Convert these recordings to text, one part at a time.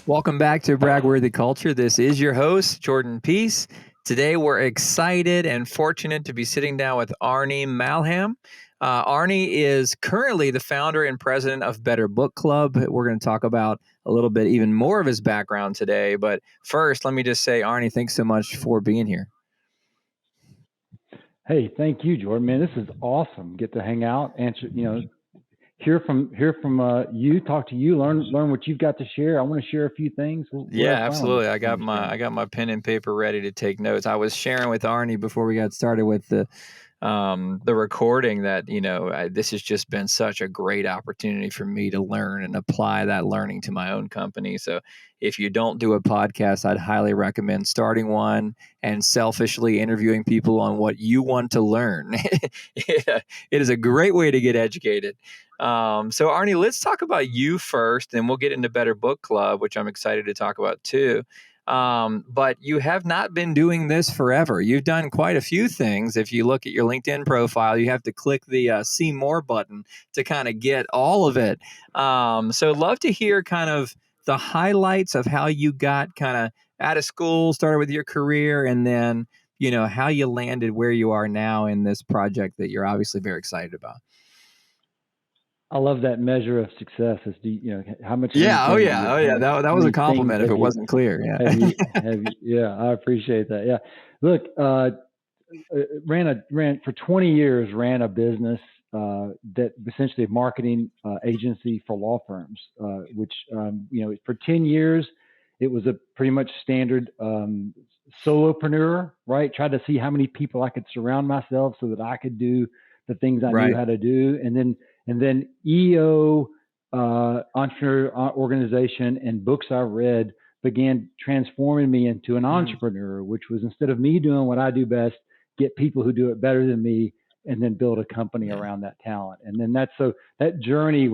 Welcome back to Bragworthy Culture. This is your host, Jordan Peace. Today, we're excited and fortunate to be sitting down with Arnie Malham. Arnie is currently the founder and president of Better Book Club. We're going to talk about a little bit even more of his background today. But first, let me just say, Arnie, thanks so much for being here. Hey, thank you, Jordan. Man, this is awesome. Get to hang out, answer, hear from you, talk to you, learn what you've got to share. I want to share a few things. We'll Yeah, have fun absolutely. I on got my pen and paper ready to take notes. I was sharing with Arnie before we got started with the recording that this has just been such a great opportunity for me to learn and apply that learning to my own company. So if you don't do a podcast, I'd highly recommend starting one and selfishly interviewing people on what you want to learn. It is a great way to get educated. So Arnie, let's talk about you first, and we'll get into Better Book Club, which I'm excited to talk about too. But you have not been doing this forever. You've done quite a few things. If you look at your LinkedIn profile, you have to click the see more button to kind of get all of it. So love to hear kind of the highlights of how you got kind of out of school, started with your career, and then, how you landed where you are now in this project that you're obviously very excited about. I love that measure of success. Is how much? Yeah. Oh yeah. That was a compliment if it wasn't clear. Yeah. Yeah. I appreciate that. Yeah. Look, ran for 20 years, ran a business that essentially a marketing agency for law firms, which, for 10 years, it was a pretty much standard solopreneur, right? Tried to see how many people I could surround myself so that I could do the things I knew how to do. And then EO, entrepreneur organization, and books I read began transforming me into an entrepreneur, which was, instead of me doing what I do best, get people who do it better than me, and then build a company around that talent. And then that journey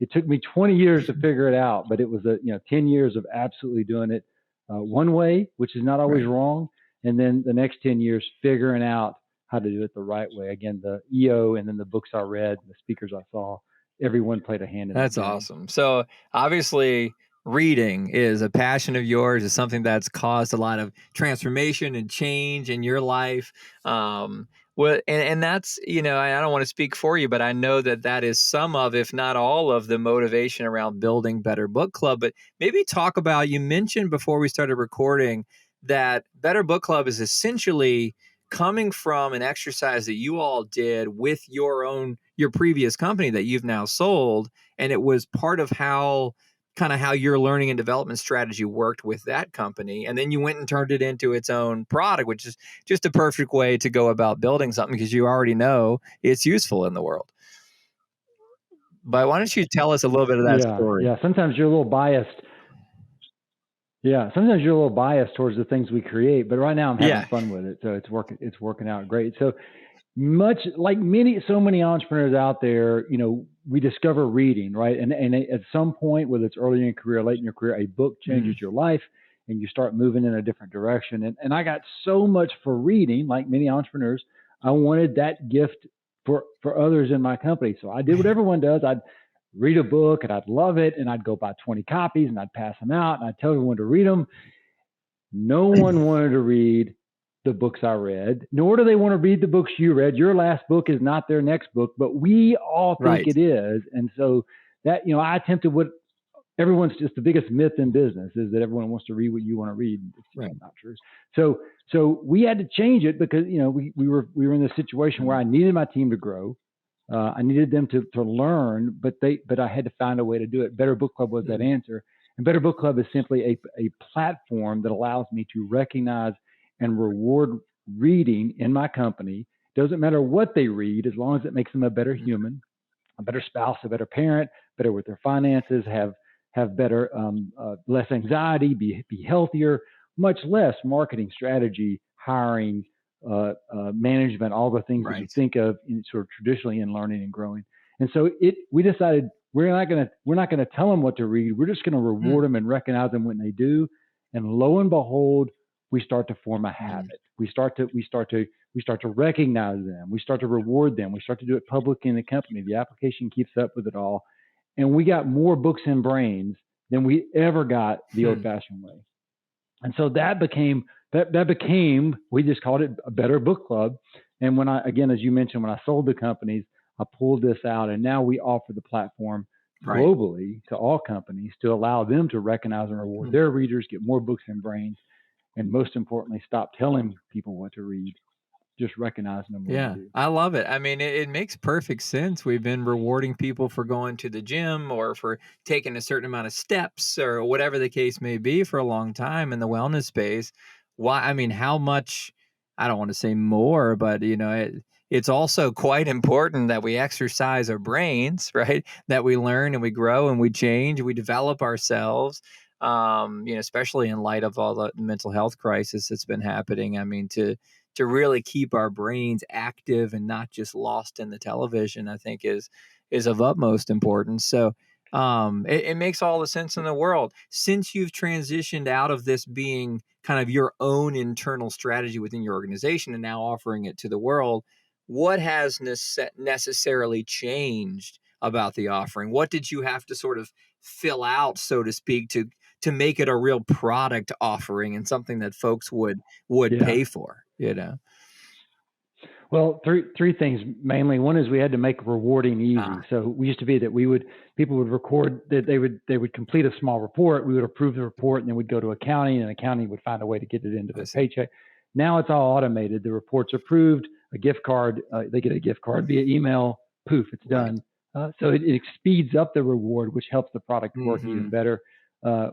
it took me 20 years to figure it out, but it was 10 years of absolutely doing it one way, which is not always wrong. And then the next 10 years figuring out how to do it the right way. Again, the EO, and then the books I read, the speakers I saw, everyone played a hand in that. That's awesome. So obviously reading is a passion of yours, is something that's caused a lot of transformation and change in your life. And that's, I don't want to speak for you, but I know that is some of, if not all of, the motivation around building Better Book Club. But maybe talk about, you mentioned before we started recording that Better Book Club is essentially coming from an exercise that you all did with your previous company that you've now sold. And it was part of how your learning and development strategy worked with that company. And then you went and turned it into its own product, which is just a perfect way to go about building something, because you already know it's useful in the world. But why don't you tell us a little bit of that story? Yeah. Sometimes you're a little biased. Yeah. Sometimes you're a little biased towards the things we create, but right now I'm having fun with it. So it's working out great. So much like so many entrepreneurs out there, we discover reading, right? And at some point, whether it's early in your career, late in your career, a book changes your life and you start moving in a different direction. And I got so much for reading, like many entrepreneurs. I wanted that gift for others in my company. So I did what everyone does. I'd read a book and I'd love it, and I'd go buy 20 copies and I'd pass them out and I'd tell everyone to read them. No one wanted to read the books I read, nor do they want to read the books you read. Your last book is not their next book, but we all think it is. And so that, I attempted what everyone's, just the biggest myth in business is that everyone wants to read what you want to read. It's not true. So we had to change it because, we were in this situation where I needed my team to grow. I needed them to learn, but I had to find a way to do it. Better Book Club was that answer. And Better Book Club is simply a platform that allows me to recognize and reward reading in my company. Doesn't matter what they read, as long as it makes them a better human, a better spouse, a better parent, better with their finances, have better, less anxiety, be healthier, much less marketing strategy, hiring, management, all the things that you think of sort of traditionally in learning and growing. And so we decided we're not going to tell them what to read. We're just going to reward them and recognize them when they do. And lo and behold, we start to form a habit. We start to recognize them. We start to reward them. We start to do it publicly in the company. The application keeps up with it all. And we got more books and brains than we ever got the old-fashioned way. And so that became, we just called it a Better Book Club. And when again, as you mentioned, when I sold the companies, I pulled this out, and now we offer the platform globally to all companies to allow them to recognize and reward their readers, get more books in brains, and most importantly, stop telling people what to read. Just recognizing them when they do. I love it. I mean, it makes perfect sense. We've been rewarding people for going to the gym or for taking a certain amount of steps or whatever the case may be for a long time in the wellness space. Why? I mean, how much, I don't want to say more, but it's also quite important that we exercise our brains, right? That we learn and we grow and we change, we develop ourselves. Especially in light of all the mental health crisis that's been happening. I mean, to really keep our brains active and not just lost in the television, I think is of utmost importance. So it makes all the sense in the world. Since you've transitioned out of this being kind of your own internal strategy within your organization and now offering it to the world, what has necessarily changed about the offering? What did you have to sort of fill out, so to speak, to make it a real product offering and something that folks would pay for, Well, three things mainly. One is we had to make rewarding easy. So we used to be that people would record that they would complete a small report. We would approve the report, and then we'd go to accounting, and accounting would find a way to get it into their paycheck. Now it's all automated. The report's approved, a gift card, they get a gift card via email, poof, it's done. So it speeds up the reward, which helps the product work even better.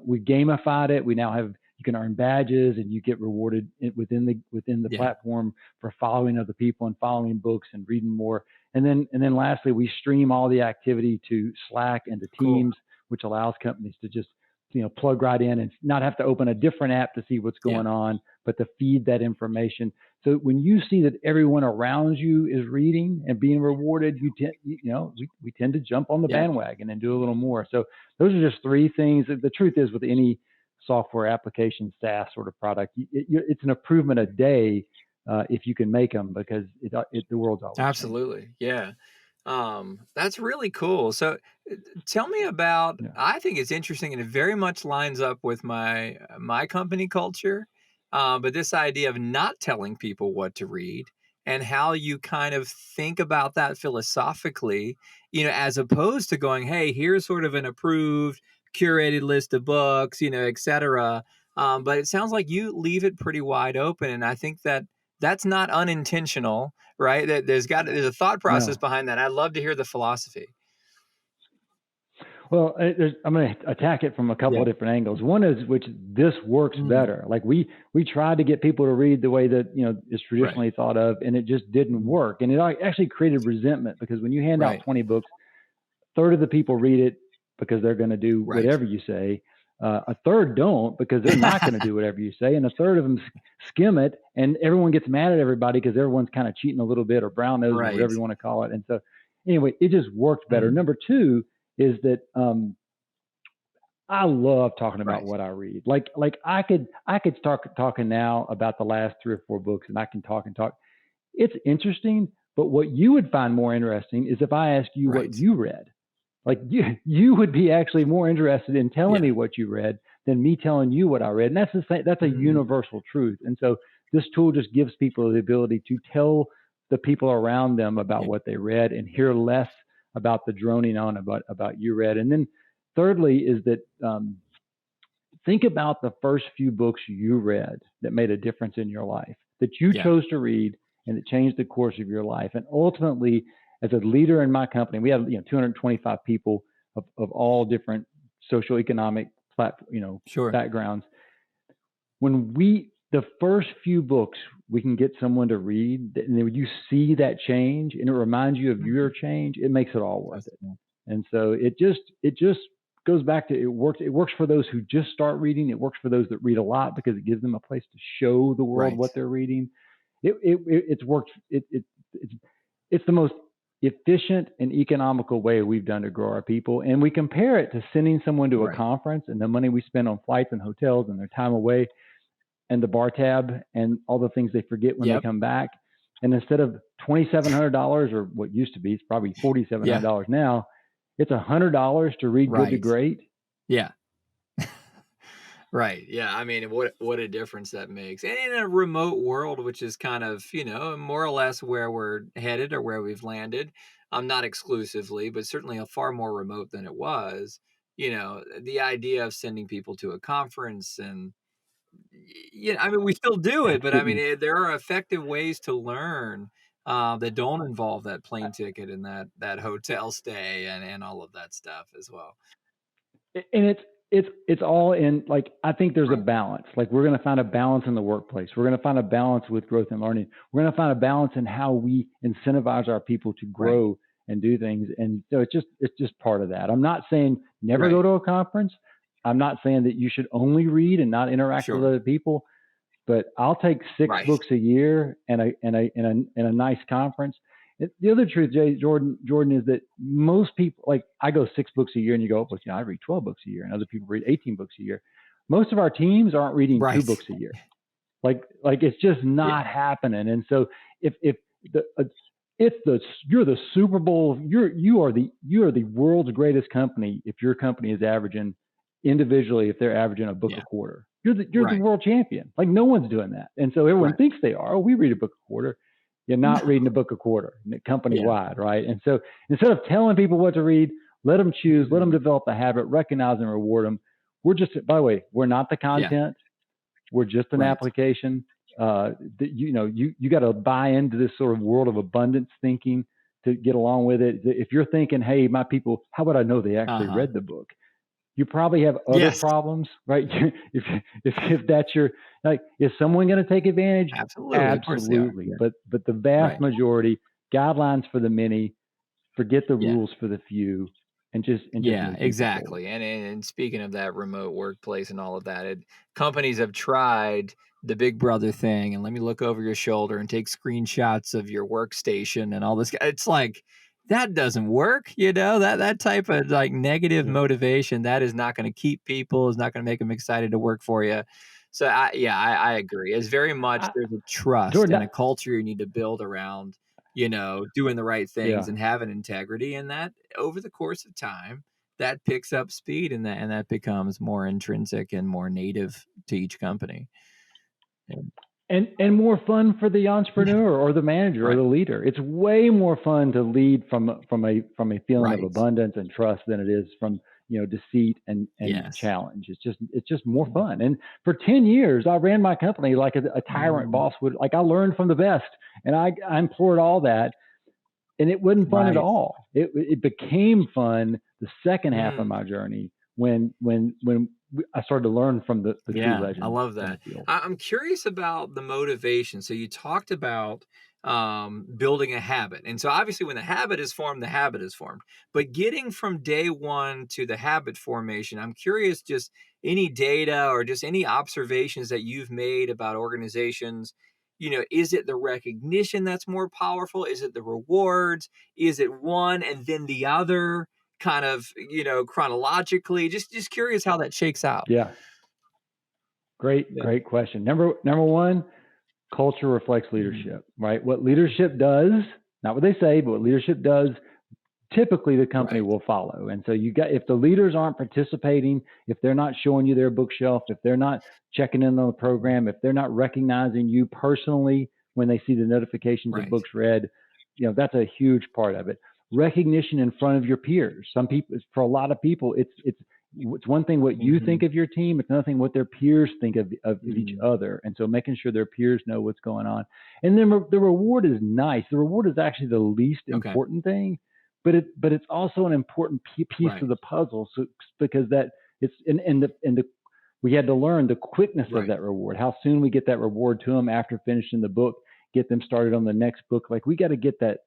We gamified it. We now have, you can earn badges and you get rewarded within the platform for following other people and following books and reading more. And then lastly, we stream all the activity to Slack and to Teams, which allows companies to just, plug right in and not have to open a different app to see what's going on, but to feed that information. So when you see that everyone around you is reading and being rewarded, we tend to jump on the bandwagon and do a little more. So those are just three things. The truth is, with any software application, SaaS sort of product, it's an improvement a day if you can make them, because the world's always absolutely changing. That's really cool. So tell me about, I think it's interesting, and it very much lines up with my company culture, but this idea of not telling people what to read and how you kind of think about that philosophically, as opposed to going, hey, here's sort of an approved, curated list of books, et cetera. But it sounds like you leave it pretty wide open. And I think that's not unintentional, right? That there's a thought process behind that. I'd love to hear the philosophy. Well, I'm going to attack it from a couple of different angles. One is which this works better. Like we tried to get people to read the way that is traditionally thought of, and it just didn't work. And it actually created resentment, because when you hand out 20 books, a third of the people read it because they're going to do whatever you say. A third don't, because they're not going to do whatever you say. And a third of them skim it, and everyone gets mad at everybody because everyone's kind of cheating a little bit, or brown nose, or whatever you want to call it. And so anyway, it just worked better. Number two is that I love talking about what I read. Like I could start talking now about the last 3 or 4 books, and I can talk and talk. It's interesting, but what you would find more interesting is if I ask you what you read. Like you would be actually more interested in telling me what you read than me telling you what I read. And that's the same, that's a universal truth. And so this tool just gives people the ability to tell the people around them about what they read, and hear less about the droning on about you read. And then thirdly is that think about the first few books you read that made a difference in your life, that you chose to read, and it changed the course of your life. And ultimately, as a leader in my company, we have 225 people of all different socioeconomic backgrounds. When the first few books we can get someone to read, and then when you see that change and it reminds you of your change, it makes it all worth it. And so it just goes back to, it works for those who just start reading. It works for those that read a lot, because it gives them a place to show the world what they're reading. It's worked. It's the most efficient and economical way we've done to grow our people. And we compare it to sending someone to a conference, and the money we spend on flights and hotels and their time away and the bar tab and all the things they forget when they come back. And instead of $2,700, or what used to be, it's probably $4,700 now, it's $100 to read Good to Great. Yeah. Right. Yeah. I mean, what a difference that makes. And in a remote world, which is kind of, more or less where we're headed or where we've landed, not exclusively, but certainly a far more remote than it was. The idea of sending people to a conference and I mean, we still do it, It's but I mean, getting there are effective ways to learn that don't involve that uh, plane ticket and that hotel stay and all of that stuff as well. and it's all in, like, I think there's a Right. balance. Like, we're going to find a balance in the workplace. We're going to find a balance with growth and learning. We're going to find a balance in how we incentivize our people to Right. grow and do things. And so it's just part of that. I'm not saying never go Right. to a conference. I'm not saying that you should only read and not interact with Sure. other people. But I'll take six Right. books a year and a nice conference. The other truth, Jordan, is that most people, like, I go 6 books a year, and you go, well, I read 12 books a year, and other people read 18 books a year. Most of our teams aren't reading two Right. books a year. Like it's just Yeah. not happening. And so if the it's the you're the Super Bowl, you are the world's greatest company if your company is averaging individually, if they're averaging a book a Yeah. quarter. You're the Right. world champion. Like, no one's doing that. And so everyone Right. thinks they are. Oh, we read a book a quarter. You're not reading a book a quarter, company Yeah. wide, right? And so instead of telling people what to read, let them choose, let them Mhm. develop the habit, recognize and reward them. By the way, we're not the Yeah. content. We're just an Right. application. That you got to buy into this sort of world of abundance thinking to get along with it. If you're thinking, hey, my people, how would I know they actually Uh-huh. read the book? You probably have other Yes. problems, right? if that's your, like, is someone going to take advantage? Absolutely. Of course they are. Absolutely. Yeah. But the vast Right. majority, guidelines for the many, forget the Yeah. rules for the few, and just Yeah, move people forward. exactly. And speaking of that remote workplace and all of that, companies have tried the Big Brother thing, and let me look over your shoulder and take screenshots of your workstation and all this. It's like that doesn't work, that type of like negative Yeah. motivation that is not going to keep people, is not going to make them excited to work for you. So I agree. It's very much I, there's a trust Jordan, and a culture you need to build around, doing the right things yeah. and having integrity, and that over the course of time that picks up speed and that becomes more intrinsic and more native to each company. And And more fun for the yeah, entrepreneur or the manager or right, the leader. It's way more fun to lead from a feeling of right. abundance and trust than it is from, deceit and Yes. challenge. It's just more Yeah. fun. And for 10 years, I ran my company like a tyrant Mm, boss would. Like, I learned from the best, and I implored all that, and it wasn't fun at right. all. It became fun the second half of Mm, my journey when I started to learn from the true yeah, I legends love in the that. field. I'm curious about the motivation. So you talked about building a habit. And so obviously when the habit is formed. But getting from day one to the habit formation, I'm curious just any data or just any observations that you've made about organizations. Is it the recognition that's more powerful? Is it the rewards? Is it one and then the other? Kind of, chronologically. Just curious how that shakes out. Yeah. Great, Yeah. great question. Number one, culture reflects Mhm. leadership, right? What leadership does, not what they say, but what leadership does, typically the company Right. will follow. And so if the leaders aren't participating, if they're not showing you their bookshelf, if they're not checking in on the program, if they're not recognizing you personally when they see the notifications of Right. books read, that's a huge part of it. Recognition in front of your peers. Some people, for a lot of people, it's one thing what you think Mhm. of your team. It's another thing what their peers think of each Mhm. other. And so making sure their peers know what's going on. And then the reward is nice. The reward is actually the least Okay. important thing, but it's also an important piece of Right. the puzzle. So because that it's in the we had to learn the quickness of Right. that reward, how soon we get that reward to them after finishing the book, get them started on the next book. Like, we got to get that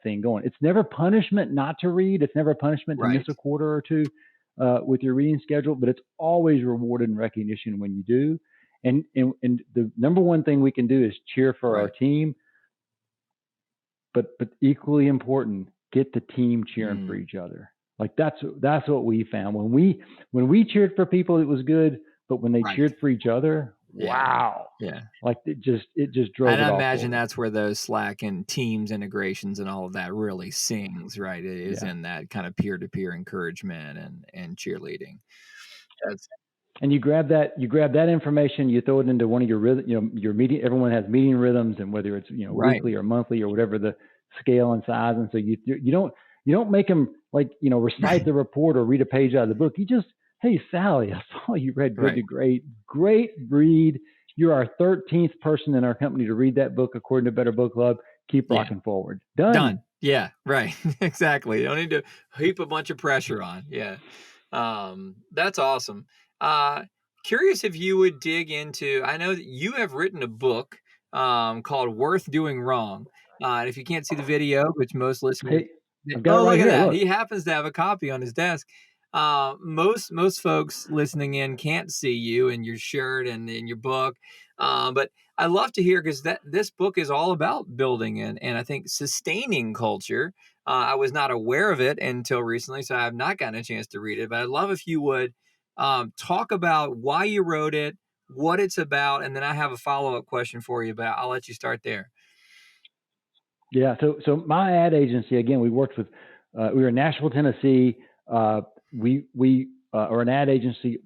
thing going. It's never punishment not to read. It's never punishment to miss Right. a quarter or two with your reading schedule, but it's always rewarded and recognition when you do. And the number one thing we can do is cheer for our Right. team, but equally important, get the team cheering for Mm. each other. Like, that's what we found when we cheered for people, it was good, but when they Right. cheered for each other, Yeah. wow, Yeah. like it just drove And it I all imagine forward. that's where those Slack and Teams integrations and all of that really sings, right? It is Yeah, in that kind of peer-to-peer encouragement and cheerleading. That's and you grab that information, you throw it into one of your rhythm, your meeting. Everyone has meeting rhythms, and whether it's weekly or monthly or whatever the scale and size. And so you don't make them recite the report or read a page out of the book. You just, hey Sally, I saw you read Good to Great. Great read. You're our 13th person in our company to read that book according to Better Book Club. Keep rocking forward. Done. Yeah, right. Exactly. You don't need to heap a bunch of pressure on. Yeah. That's awesome. Curious if you would dig into, I know that you have written a book called Worth Doing Wrong. And if you can't see the video, which most listeners, I've got it right look here. at that. Look. He happens to have a copy on his desk. Most folks listening in can't see you and your shirt and in your book. But I love to hear, because this book is all about building and I think sustaining culture. I was not aware of it until recently, so I have not gotten a chance to read it. But I'd love if you would talk about why you wrote it, what it's about, and then I have a follow-up question for you, but I'll let you start there. Yeah. So my ad agency, again, we worked with, we were in Nashville, Tennessee. We are an ad agency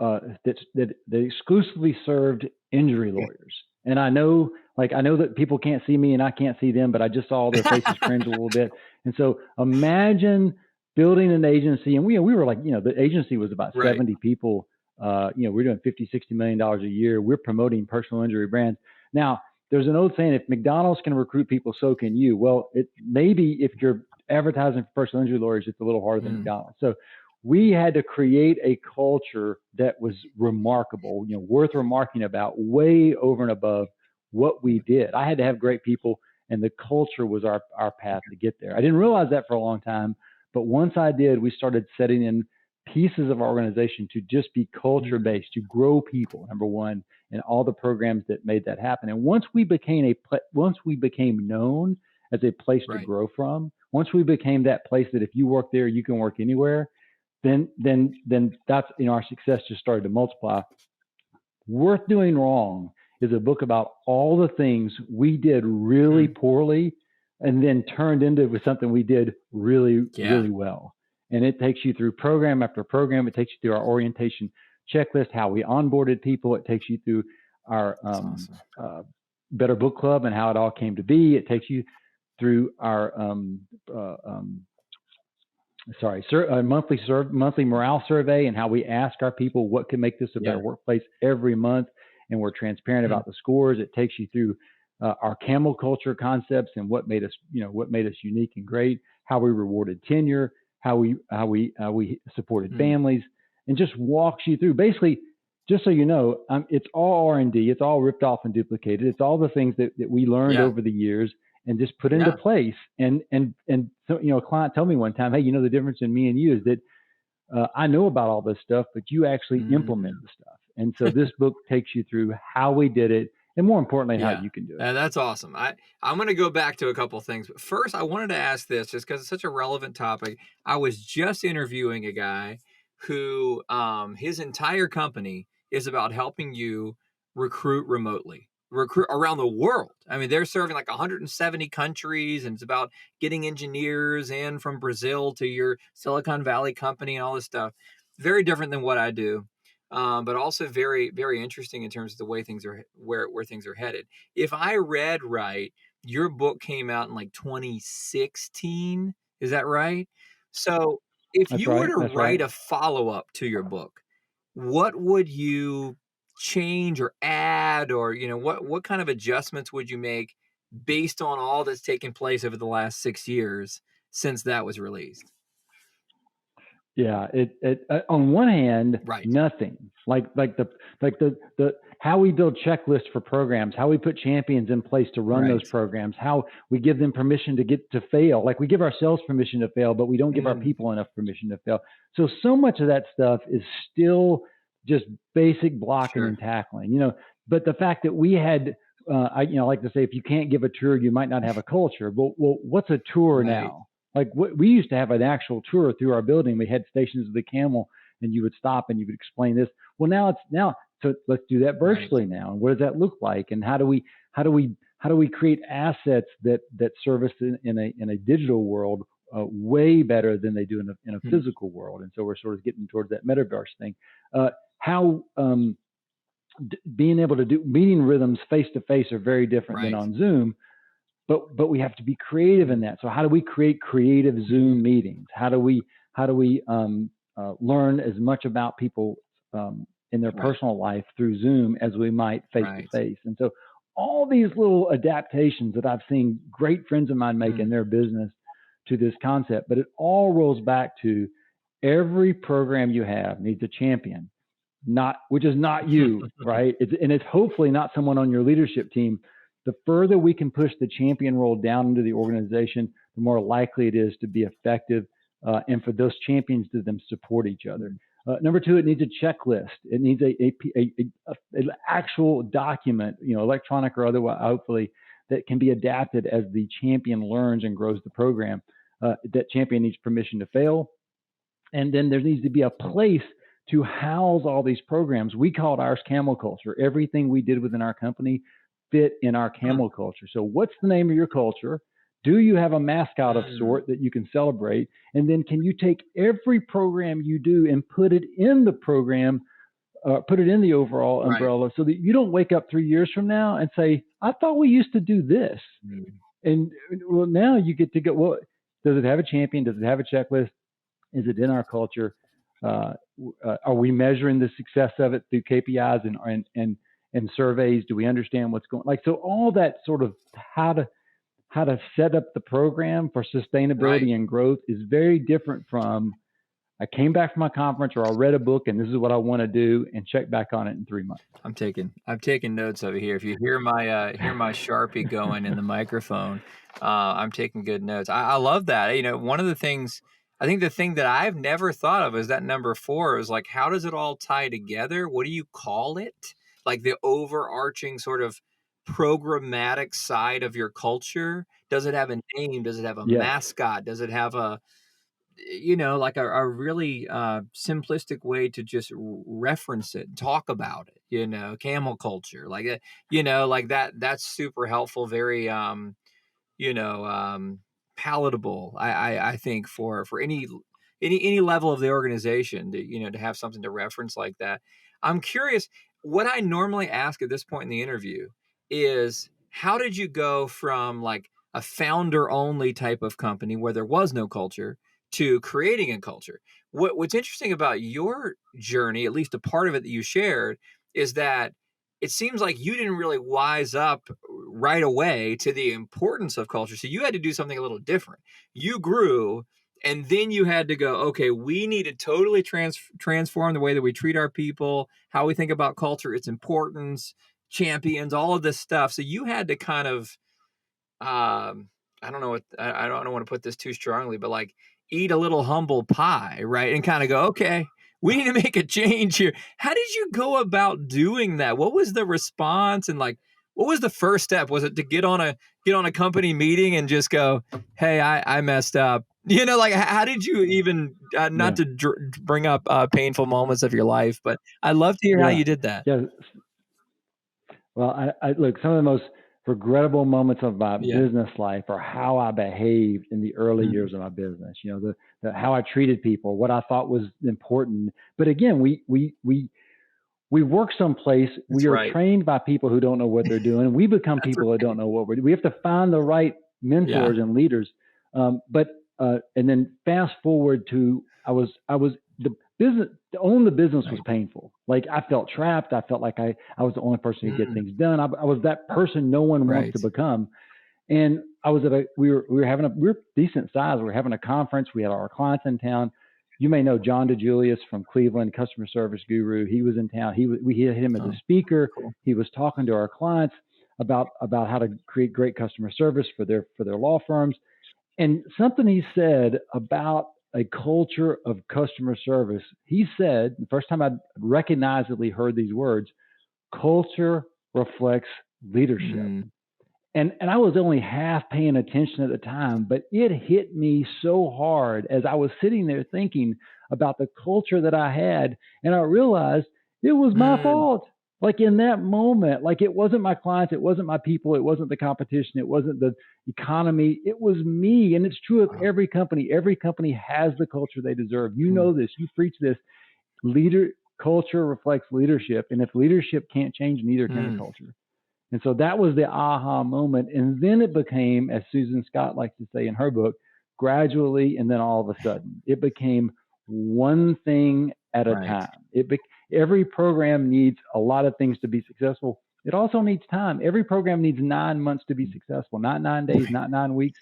that exclusively served injury lawyers. And I know that people can't see me and I can't see them, but I just saw their faces cringe a little bit. And so imagine building an agency, and we were like, the agency was about 70 people. We're doing $50, $60 million a year. We're promoting personal injury brands. Now, there's an old saying, if McDonald's can recruit people, so can you. Well, it maybe if you're advertising for personal injury lawyers, it's a little harder than McDonald's. So we had to create a culture that was remarkable, worth remarking about, way over and above what we did. I had to have great people, and the culture was our path to get there. I didn't realize that for a long time, but once I did, we started setting in pieces of our organization to just be culture based, to grow people, number one, and all the programs that made that happen. And once we became known as a place to grow from, once we became that place that if you work there, you can work anywhere, then that's, our success just started to multiply. Worth Doing Wrong is a book about all the things we did really poorly and then turned into something we did really, really well. And it takes you through program after program. It takes you through our orientation checklist, how we onboarded people. It takes you through our Better Book Club and how it all came to be. It takes you through our monthly morale survey and how we ask our people what can make this a better workplace every month. And we're transparent about the scores. It takes you through our camel culture concepts and what made us unique and great, how we rewarded tenure, how we supported families, and just walks you through. Basically, just so you know, it's all R&D. It's all ripped off and duplicated. It's all the things that we learned over the years and just put into place. And so, a client told me one time, hey, the difference in me and you is that I know about all this stuff, but you actually implement the stuff. And so this book takes you through how we did it, and more importantly, how you can do it. That's awesome. I'm going to go back to a couple of things. But first, I wanted to ask this just because it's such a relevant topic. I was just interviewing a guy who his entire company is about helping you recruit remotely, recruit around the world. I mean, they're serving like 170 countries, and it's about getting engineers in from Brazil to your Silicon Valley company and all this stuff. Very different than what I do. But also very, very interesting in terms of the way things are, where things are headed. If I read right, your book came out in like 2016. Is that right? So if you were to write a follow-up to your book, what would you change or add, or what kind of adjustments would you make based on all that's taken place over the last 6 years since that was released? Yeah, it on one hand, nothing. Like the how we build checklists for programs, how we put champions in place to run those programs, how we give them permission to fail. Like we give ourselves permission to fail, but we don't give our people enough permission to fail. So much of that stuff is still just basic blocking and tackling. But the fact that we had I like to say, if you can't give a tour, you might not have a culture. Well, what's a tour now? Like we used to have an actual tour through our building. We had stations of the camel, and you would stop and you would explain this. Well, so let's do that virtually now. And what does that look like? And how do we create assets that service in a digital world way better than they do in a physical world? And so we're sort of getting towards that metaverse thing. how being able to do meeting rhythms face to face are very different than on Zoom. But we have to be creative in that. So how do we create creative Zoom meetings? How do we learn as much about people in their personal life through Zoom as we might face to face? And so all these little adaptations that I've seen great friends of mine make in their business to this concept, but it all rolls back to every program you have needs a champion, which is not you, right? It's hopefully not someone on your leadership team. The further we can push the champion role down into the organization, the more likely it is to be effective, and for those champions to them support each other. Number two, it needs a checklist. It needs an actual document, electronic or otherwise, hopefully, that can be adapted as the champion learns and grows the program. That champion needs permission to fail. And then there needs to be a place to house all these programs. We called ours camel culture. Everything we did within our company fit in our camel culture. So what's the name of your culture? Do you have a mascot of sort that you can celebrate? And then can you take every program you do and put it in the program, put it in the overall umbrella, so that you don't wake up 3 years from now and say, I thought we used to do this. And well, now you get to go, well, does it have a champion? Does it have a checklist? Is it in our culture? Are we measuring the success of it through KPIs and surveys? Do we understand what's going on? So all that sort of how to set up the program for sustainability and growth is very different from I came back from my conference or I read a book and this is what I want to do and check back on it in 3 months. I'm taking notes over here. If you hear my Sharpie going in the microphone, I'm taking good notes. I love that. One of the things, I think the thing that I've never thought of is that number 4 is like, how does it all tie together? What do you call it? Like the overarching sort of programmatic side of your culture. Does it have a name? Does it have a mascot? Does it have a, like a really simplistic way to just reference it, talk about it, camel culture, like like that's super helpful, very palatable, I think for any level of the organization to have something to reference like that. I'm curious, what I normally ask at this point in the interview is, how did you go from like a founder only type of company where there was no culture to creating a culture? What's interesting about your journey, at least a part of it that you shared, is that it seems like you didn't really wise up right away to the importance of culture. So you had to do something a little different. You grew, and then you had to go, okay, we need to totally transform the way that we treat our people, how we think about culture, its importance, champions, all of this stuff. So you had to kind of, I don't know I don't want to put this too strongly, but like eat a little humble pie, right? And kind of go, okay, we need to make a change here. How did you go about doing that? What was the response? And like, what was the first step? Was it to get on a company meeting and just go, hey, I messed up? Like, how did you even, not to bring up painful moments of your life, but I'd love to hear how you did that. Yeah. Well, I look, some of the most regrettable moments of my business life are how I behaved in the early years of my business. The how I treated people, what I thought was important. But again, we work someplace. We are trained by people who don't know what they're doing. We become people that don't know what we're doing. We have to find the right mentors and leaders. And then fast forward to the business. To own the business was painful. Like I felt trapped. I felt like I was the only person who could get things done. I was that person no one wants to become. And I was we were decent size. We were having a conference. We had our clients in town. You may know John DeJulius from Cleveland, customer service guru. He was in town. We had him as a speaker. Cool. He was talking to our clients about how to create great customer service for their law firms. And something he said about a culture of customer service, he said, the first time I recognizably heard these words, culture reflects leadership. And I was only half paying attention at the time, but it hit me so hard as I was sitting there thinking about the culture that I had. And I realized it was my fault. Like in that moment, like it wasn't my clients, it wasn't my people, it wasn't the competition, it wasn't the economy, it was me. And it's true of every company. Every company has the culture they deserve. You know this, you preach this. culture reflects leadership. And if leadership can't change, neither can the culture. And so that was the aha moment. And then it became, as Susan Scott likes to say in her book, gradually and then all of a sudden. It became one thing at a time. Every program needs a lot of things to be successful. It also needs time. Every program needs 9 months to be successful, not 9 days, not 9 weeks.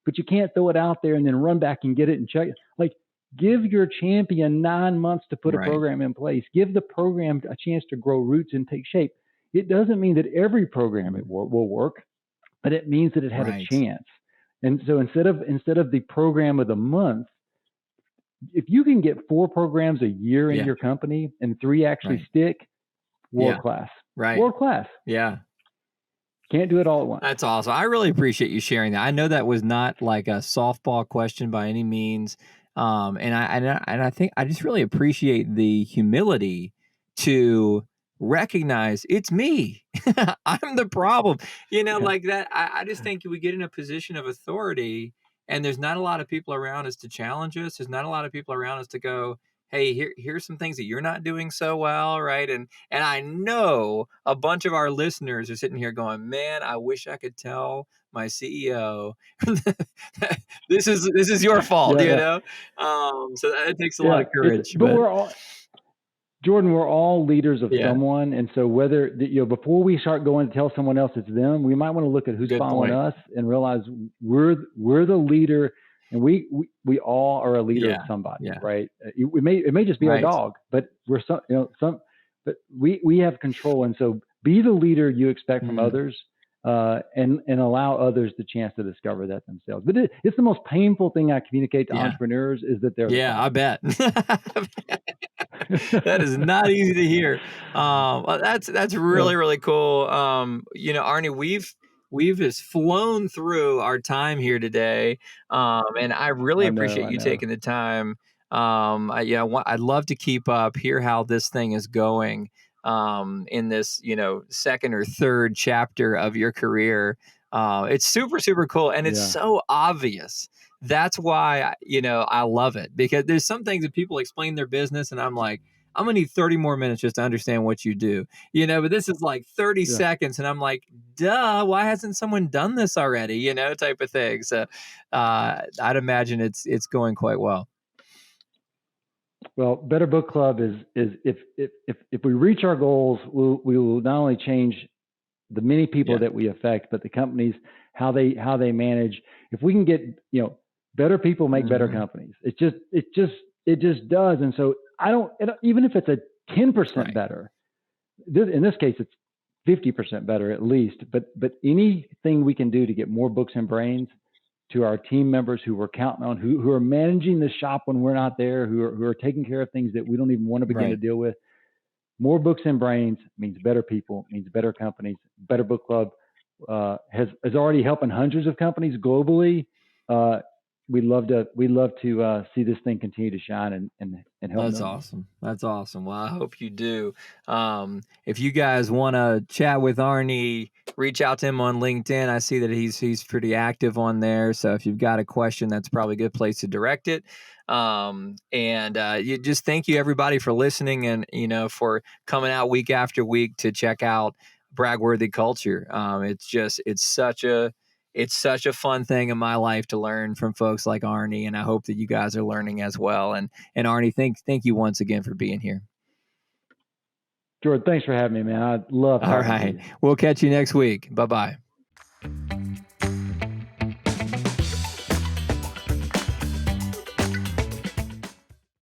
But you can't throw it out there and then run back and get it and check it. Like, give your champion 9 months to put a program in place. Give the program a chance to grow roots and take shape. It doesn't mean that every program will work, but it means that it had a chance. And so instead of the program of the month, if you can get 4 programs a year in your company and 3 actually stick, world class. World class. Yeah. Can't do it all at once. That's awesome. I really appreciate you sharing that. I know that was not like a softball question by any means. And I think I just really appreciate the humility to recognize it's me. I'm the problem. Like that. I just think we get in a position of authority, and there's not a lot of people around us to challenge us. There's not a lot of people around us to go, hey, here's some things that you're not doing so well, right? And I know a bunch of our listeners are sitting here going, man, I wish I could tell my CEO this is your fault, know? So that takes a lot of courage. But we're all, Jordan, we're all leaders of someone. And so whether, before we start going to tell someone else it's them, we might want to look at who's following us and realize we're the leader. And we all are a leader of somebody, right? It may just be our dog, but we're but we have control. And so be the leader you expect from others, and allow others the chance to discover that themselves. But it's the most painful thing I communicate to entrepreneurs is that they're I bet. That is not easy to hear. Well, that's really, really cool. Arnie, we've just flown through our time here today. And I really appreciate you taking the time. I'd love to keep up, hear how this thing is going, in this, second or third chapter of your career. It's super, super cool. And it's so obvious. That's why, I love it, because there's some things that people explain their business and I'm like, I'm gonna need 30 more minutes just to understand what you do, but this is like 30 seconds. And I'm like, duh, why hasn't someone done this already? Type of thing. So, I'd imagine it's going quite well. Well, Better Book Club is if we reach our goals, we will not only change the many people that we affect, but the companies, how they manage. If we can get, better people make better companies. It just does. And so even if it's a 10% better, in this case, it's 50% better at least, but anything we can do to get more books and brains to our team members who we're counting on, who are managing the shop when we're not there, who are taking care of things that we don't even want to begin to deal with. More books and brains means better people, means better companies. Better Book Club has already helping hundreds of companies globally. We'd love to see this thing continue to shine and help. That's awesome. That's awesome. Well, I hope you do. If you guys want to chat with Arnie, reach out to him on LinkedIn. I see that he's pretty active on there. So if you've got a question, that's probably a good place to direct it. You just thank you everybody for listening and, for coming out week after week to check out Bragworthy Culture. It's such a fun thing in my life to learn from folks like Arnie, and I hope that you guys are learning as well. And Arnie, thank you once again for being here. Jordan, thanks for having me, man. I love talking to you. We'll catch you next week. Bye-bye.